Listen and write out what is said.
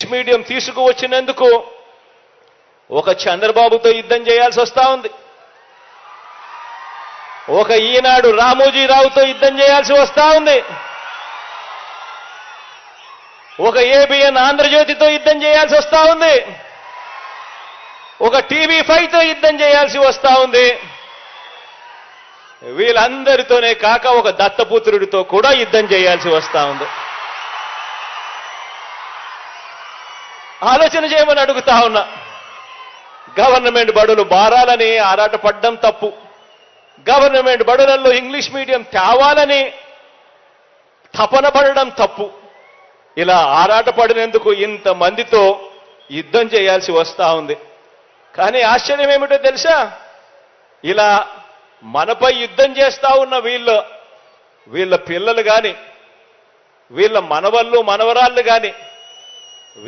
Medium తీసుకువచ్చినందుకు ఒక చంద్రబాబుతో యుద్ధం చేయాల్సి వస్తా ఉంది, ఒక ఈనాడు రామోజీరావుతో యుద్ధం చేయాల్సి వస్తా ఉంది, ఒక ఏబిఎన్ ఆంధ్రజ్యోతితో యుద్ధం చేయాల్సి వస్తా ఉంది, ఒక టీవీ5తో యుద్ధం చేయాల్సి వస్తా ఉంది. వీళ్ళందరితోనే కాక ఒక దత్తపుత్రుడితో కూడా యుద్ధం చేయాల్సి వస్తా ఉంది. ఆలోచన చేయమని అడుగుతా ఉన్నా. గవర్నమెంట్ బడులు మారాలని ఆరాటపడ్డం తప్పు, గవర్నమెంట్ బడులలో ఇంగ్లీష్ మీడియం తేవాలని తపన పడడం తప్పు. ఇలా ఆరాటపడినందుకు ఇంతమందితో యుద్ధం చేయాల్సి వస్తా ఉంది. కానీ ఆశ్చర్యం ఏమిటో తెలుసా, ఇలా మనపై యుద్ధం చేస్తా ఉన్న వీళ్ళ పిల్లలు కానీ, వీళ్ళ మనవళ్ళు మనవరాళ్ళు కానీ